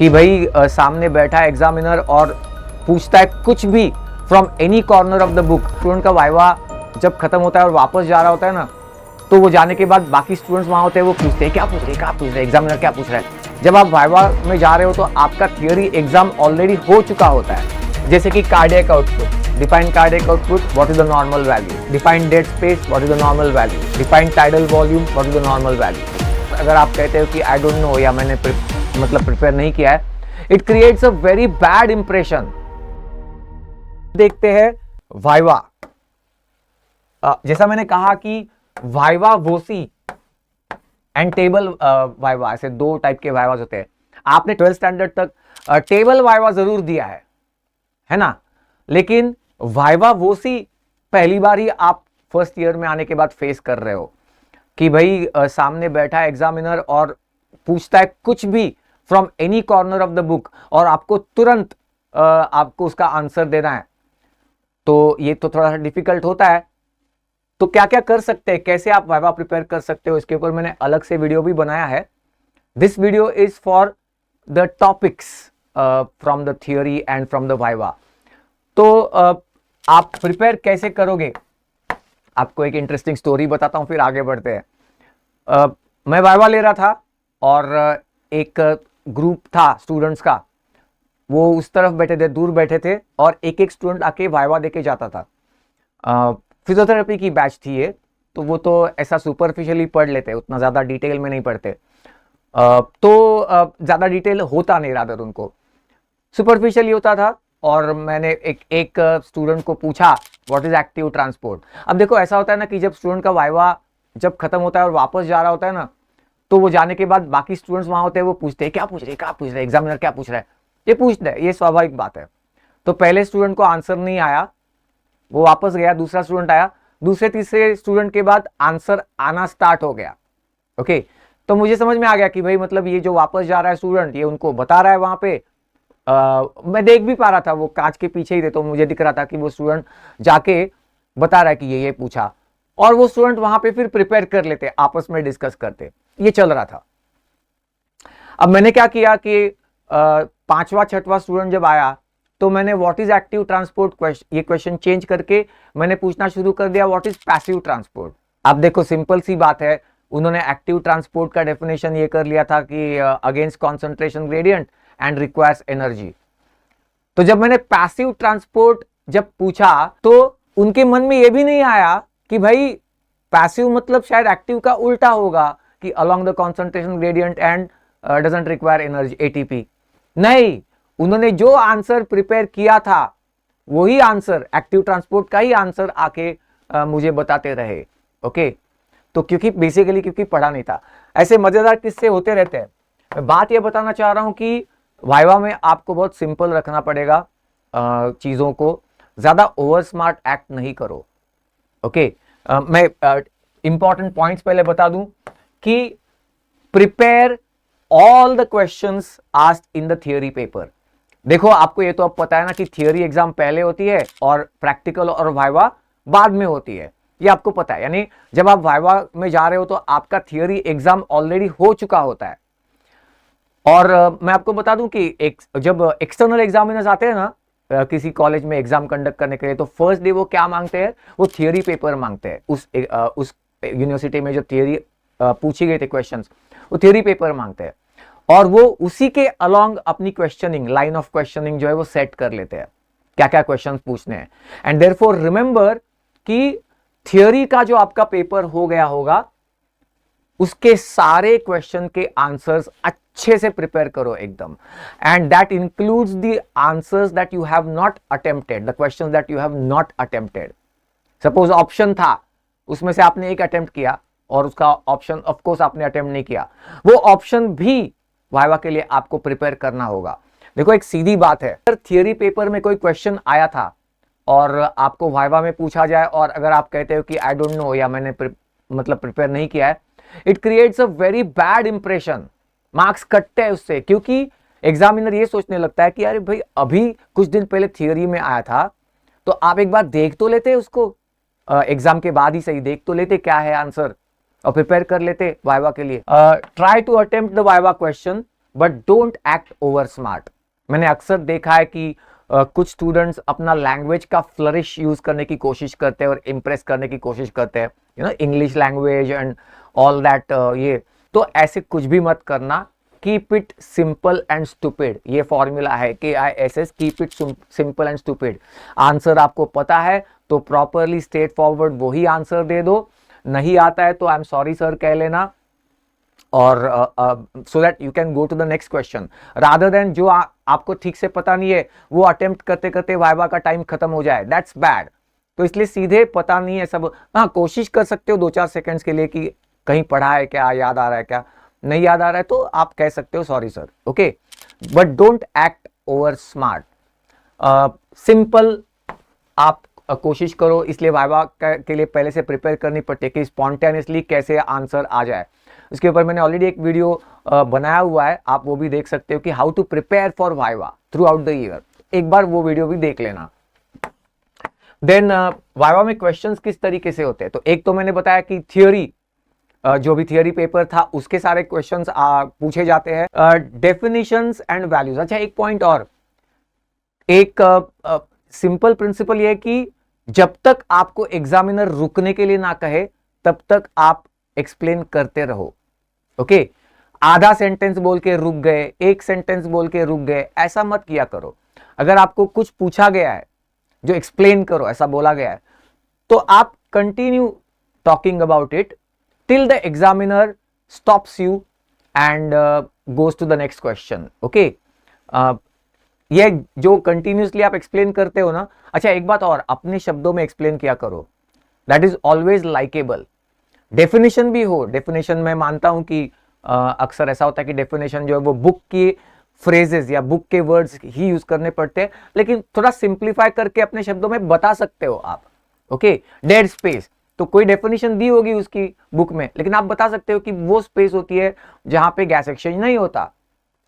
कि भाई सामने बैठा एग्जामिनर और पूछता है कुछ भी from any corner of the book. Student का वाइवा जब खत्म होता है और वापस जा रहा होता है ना, तो वो जाने के बाद बाकी स्टूडेंट्स वहां होते हैं, वो पूछते हैं क्या पूछ रहे हैं, एग्जामिनर क्या पूछ रहा है। जब आप वाइवा में जा रहे हो तो आपका थियोरी एग्जाम ऑलरेडी हो चुका होता है। जैसे कि cardiac output, define cardiac output, what is the normal value, define dead space, what is the normal value, define tidal volume, what is the normal value. अगर आप कहते हो कि आई डोंट नो या मैंने प्रिपेयर नहीं किया है, it creates a very bad impression. देखते हैं वाइवा। जैसा मैंने कहा कि वाइवा वोसी एंड टेबल वाइवा, ऐसे दो टाइप के वाइवास होते हैं। आपने 12th स्टैंडर्ड तक टेबल वाइवा जरूर दिया है ना, लेकिन वाइवा वोसी पहली बार ही आप फर्स्ट ईयर में आने के बाद फेस कर रहे हो कि भाई सामने बैठा एग्जामिनर और पूछता है कुछ भी from any corner of the book और आपको तुरंत आपको उसका आंसर देना है। तो ये तो थोड़ा सा डिफिकल्ट होता है। तो क्या क्या कर सकते हैं, कैसे आप वाइवा प्रिपेयर कर सकते हो, इसके ऊपर मैंने अलग से वीडियो भी बनाया है। This video is for the topics from the theory and from the viva. तो आप प्रिपेयर कैसे करोगे, आपको एक इंटरेस्टिंग स्टोरी बताता हूं, फिर आगे बढ़ते हैं। मैं वाइवा ले रहा था और एक ग्रुप था स्टूडेंट्स का, वो उस तरफ बैठे थे, दूर बैठे थे, और एक एक स्टूडेंट आके वाइवा देके जाता था। फिजियोथेरेपी की बैच थी ये, तो वो तो ऐसा सुपरफिशियली पढ़ लेते, उतना ज़्यादा डिटेल में नहीं पढ़ते। तो ज़्यादा डिटेल होता नहीं, रादर उनको सुपरफिशियली होता था। और मैंने एक स्टूडेंट को पूछा व्हाट इज एक्टिव ट्रांसपोर्ट। अब देखो ऐसा होता है ना कि जब स्टूडेंट का वाइवा जब खत्म होता है और वापस जा रहा होता है ना, तो वो जाने के बाद बाकी स्टूडेंट्स वहां होते हैं, वो पूछते हैं क्या पूछ रहे हैं, एग्जामिनर क्या पूछ रहा है, ये पूछते हैं, ये स्वाभाविक बात है। तो पहले स्टूडेंट को आंसर नहीं आया, वो वापस गया, दूसरा स्टूडेंट आया, दूसरे तीसरे स्टूडेंट के बाद आंसर आना स्टार्ट हो गया। ओके, तो मुझे समझ में आ गया कि भाई मतलब ये जो वापस जा रहा है स्टूडेंट, ये उनको बता रहा है वहां पे। मैं देख भी पा रहा था, वो कांच के पीछे ही थे, तो मुझे दिख रहा था कि वो स्टूडेंट जाके बता रहा है कि ये पूछा, और वो स्टूडेंट वहां पे फिर प्रिपेयर कर लेते, आपस में डिस्कस करते, ये चल रहा था। अब मैंने क्या किया कि पांचवा छठवां स्टूडेंट जब आया, तो मैंने व्हाट इज एक्टिव ट्रांसपोर्ट ये क्वेश्चन चेंज करके मैंने पूछना शुरू कर दिया व्हाट इज पैसिव ट्रांसपोर्ट। अब देखो सिंपल सी बात है, उन्होंने एक्टिव ट्रांसपोर्ट का डेफिनेशन ये कर लिया था कि against concentration gradient and requires energy. तो जब मैंने पैसिव ट्रांसपोर्ट जब पूछा, तो उनके मन में ये भी नहीं आया कि भाई पैसिव मतलब शायद एक्टिव का उल्टा होगा कि along the concentration gradient and doesn't require energy, ATP. नहीं, उन्होंने जो आंसर प्रिपेयर किया था वही आंसर, एक्टिव ट्रांसपोर्ट का ही आंसर आके मुझे बताते रहे। ओके, तो क्योंकि पढ़ा नहीं था। ऐसे मजेदार किस्से होते रहते हैं। मैं बात ये बताना चाह रहा हूं कि वाइवा में आपको बहुत सिंपल रखना पड़ेगा चीजों को, ज्यादा ओवर स्मार्ट एक्ट नहीं करो। ओके, मैं इंपॉर्टेंट पॉइंट्स पहले बता दूं कि prepare all the questions asked in the theory paper. देखो आपको ये तो अब पता है ना कि थियोरी एग्जाम पहले होती है और प्रैक्टिकल और वाइवा बाद में होती है, ये आपको पता है। यानी जब आप वाइवा में जा रहे हो तो आपका थियोरी एग्जाम ऑलरेडी हो चुका होता है। और मैं आपको बता दूं कि जब एक्सटर्नल एग्जामिनर्स आते हैं ना किसी कॉलेज में एग्जाम कंडक्ट करने के लिए, तो फर्स्ट डे वो क्या मांगते हैं, वो थियोरी पेपर मांगते हैं। उस यूनिवर्सिटी में जो थियोरी पूछी गई थी क्वेश्चंस, वो थियोरी पेपर मांगते हैं, और वो उसी के अलोंग अपनी क्वेश्चनिंग, लाइन ऑफ क्वेश्चनिंग जो है वो सेट कर लेते हैं, क्या क्या क्वेश्चन पूछने हैं। एंड देयरफॉर रिमेंबर कि थियोरी का जो आपका पेपर हो गया होगा, उसके सारे क्वेश्चन के आंसर्स अच्छे से प्रिपेयर करो एकदम। And that includes the answers that you have not attempted, the questions that you have not attempted. Suppose option था, उसमें से आपने एक अटेम्प्ट किया और उसका ऑप्शन ऑफ कोर्स आपने अटेम्प्ट नहीं किया, वो ऑप्शन भी वाइवा के लिए आपको प्रिपेयर करना होगा। देखो एक सीधी बात है, अगर थियोरी पेपर में कोई क्वेश्चन आया था और आपको वाइवा में पूछा जाए, और अगर आप कहते हो कि आई डोंट नो या मैंने प्रिपेयर नहीं किया है, it creates a very bad impression. Marks कटते हैं उससे, क्योंकि एग्जामिनर ये सोचने लगता है कि अरे भाई अभी कुछ दिन पहले थियोरी में आया था, तो आप एक बार देख तो लेते उसको, एग्जाम के बाद ही सही देख तो लेते क्या है आंसर, और प्रिपेयर कर लेते वाइवा के लिए। Try to attempt the viva question but don't act over smart. मैंने अक्सर देखा है कि कुछ स्टूडेंट्स अपना लैंग्वेज का फ्लरिश यूज करने की कोशिश करते हैं और इम्प्रेस करने की कोशिश करते हैं, English language and all that. ये तो ऐसे कुछ भी मत करना। Keep it simple and stupid, ये फॉर्मूला है KISS, keep it simple and stupid. Answer आपको पता है तो प्रॉपरली स्ट्रेट फॉरवर्ड वही आंसर दे दो, नहीं आता है तो आई एम सॉरी सर कह लेना, और so that you can go to the next question, rather than जो आपको ठीक से पता नहीं है वो अटेम्प्ट करते करते वाइवा का टाइम खत्म हो जाए, दैट्स बैड। तो इसलिए सीधे पता नहीं है सब, हाँ कोशिश कर सकते हो 2-4 सेकंड्स के लिए कि कहीं पढ़ा है क्या, याद आ रहा है क्या, नहीं याद आ रहा है तो आप कह सकते हो sorry sir, okay, but don't act over smart. Simple आप कोशिश करो, इसलिए वाइवा के लिए पहले से प्रिपेयर करनी पड़ती है कि स्पॉन्टेनियसली कैसे आंसर आ जाए। इसके ऊपर मैंने ऑलरेडी एक वीडियो बनाया हुआ है, आप वो भी देख सकते हो कि how to prepare for viva throughout the year, एक बार वो वीडियो भी देख लेना। देन वाइवा में क्वेश्चंस किस तरीके से होते हैं, तो एक तो मैंने बताया कि थियोरी, जो भी थियोरी पेपर था उसके सारे क्वेश्चंस पूछे जाते हैं। डेफिनेशंस एंड वैल्यूज, अच्छा एक पॉइंट और, एक सिंपल प्रिंसिपल ये कि जब तक आपको एग्जामिनर रुकने के लिए ना कहे तब तक आप एक्सप्लेन करते रहो, ओके। आधा सेंटेंस बोल के रुक गए, एक सेंटेंस बोल के रुक गए, ऐसा मत किया करो। अगर आपको कुछ पूछा गया है जो एक्सप्लेन करो ऐसा बोला गया है तो आप continue talking about it till the examiner stops you and goes to the next question, okay. ये जो कंटिन्यूसली आप एक्सप्लेन करते हो ना, अच्छा एक बात और, अपने शब्दों में एक्सप्लेन किया करो, that is always likeable. Definition भी हो, डेफिनेशन में मानता हूं कि अक्सर ऐसा होता है कि डेफिनेशन जो है वो बुक की फ्रेजेस या बुक के वर्ड्स ही यूज करने पड़ते हैं, लेकिन थोड़ा सिंप्लीफाई करके अपने शब्दों में बता सकते हो आप, ओके। डेड स्पेस, तो कोई डेफिनेशन दी होगी उसकी बुक में, लेकिन आप बता सकते हो कि वो स्पेस होती है जहां पे गैस एक्सचेंज नहीं होता,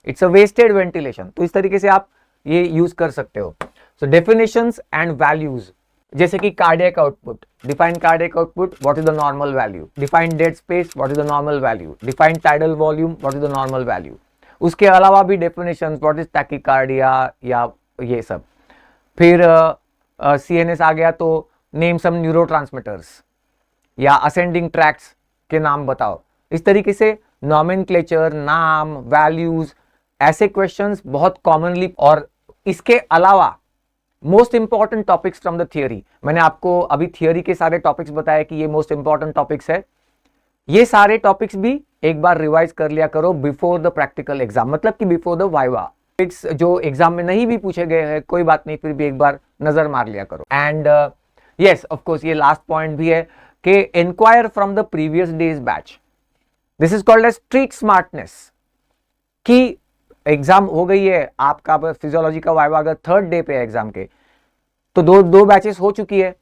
इट्स अ वेस्टेड वेंटिलेशन। तो इस तरीके से आप ये यूज कर सकते हो। सो डेफिनेशंस एंड वैल्यूज, जैसे कि cardiac output, define cardiac output, what is the normal value, define dead space, what is the normal value, define tidal volume, what is the normal value. उसके अलावा भी डेफिनेशंस, व्हाट इज टैकीकार्डिया या ये सब। फिर CNS आ गया तो name some neurotransmitters या असेंडिंग ट्रैक्ट्स के नाम बताओ। इस तरीके से नॉमेनक्लेचर, नाम, वैल्यूज, ऐसे क्वेश्चंस बहुत कॉमनली। और इसके अलावा most important topics from the theory, मैंने आपको अभी थियोरी के सारे टॉपिक्स बताए कि ये मोस्ट इंपॉर्टेंट टॉपिक्स है, ये सारे टॉपिक्स भी एक बार रिवाइज कर लिया करो बिफोर द प्रैक्टिकल एग्जाम, मतलब कि बिफोर द वाइवा। जो एग्जाम में नहीं भी पूछे गए हैं कोई बात नहीं, फिर भी एक बार नजर मार लिया करो। एंड यस ऑफ कोर्स ये लास्ट पॉइंट भी है कि inquire from the previous days batch, this is called as street smartness. कि एग्जाम हो गई है आपका, फिजियोलॉजी का वाइवा अगर 3rd डे पे है एग्जाम के, तो दो बैचेस हो चुकी है,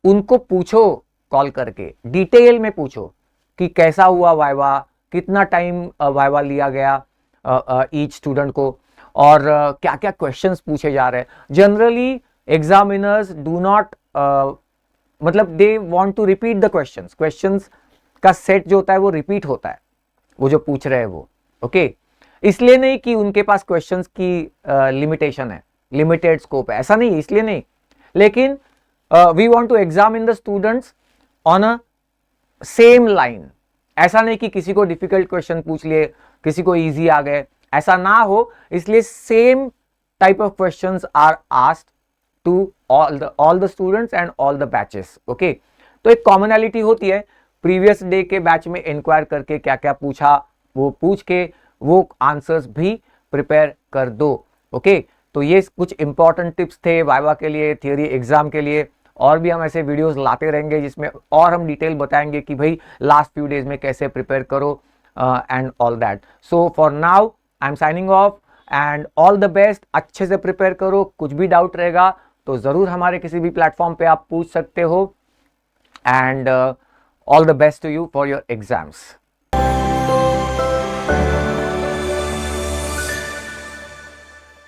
उनको पूछो कॉल करके, डिटेल में पूछो कि कैसा हुआ वाइवा, कितना टाइम वाइवा लिया गया ईच स्टूडेंट को, और क्या क्या क्वेश्चंस पूछे जा रहे हैं। जनरली एग्जामिनर्स डू नॉट, मतलब they want to repeat the questions का सेट जो होता है वो रिपीट होता है, वो जो पूछ रहे हैं वो, ओके। इसलिए नहीं कि उनके पास क्वेश्चंस की लिमिटेशन है, लिमिटेड स्कोप है, ऐसा नहीं, इसलिए नहीं, लेकिन we want to examine the students on a same line. ऐसा नहीं कि किसी को डिफिकल्ट क्वेश्चन पूछ लिए, किसी को इजी आ गए, ऐसा ना हो, इसलिए same type of questions are asked to all the students and all the batches, okay. तो एक कॉमनैलिटी होती है, प्रीवियस डे के बैच में इंक्वायर करके क्या क्या पूछा वो पूछ के वो आंसर्स भी प्रिपेयर कर दो, ओके। तो ये कुछ इंपॉर्टेंट टिप्स थे वाइवा के लिए, थियोरी एग्जाम के लिए, और भी हम ऐसे वीडियोस लाते रहेंगे जिसमें और हम डिटेल बताएंगे कि भाई लास्ट फ्यू डेज में कैसे प्रिपेयर करो and all that. So for now I am signing off and all the best. अच्छे से प्रिपेयर करो, कुछ भी डाउट रहेगा तो जरूर हमारे किसी भी प्लेटफॉर्म पे आप पूछ सकते हो, and all the best to you for your exams.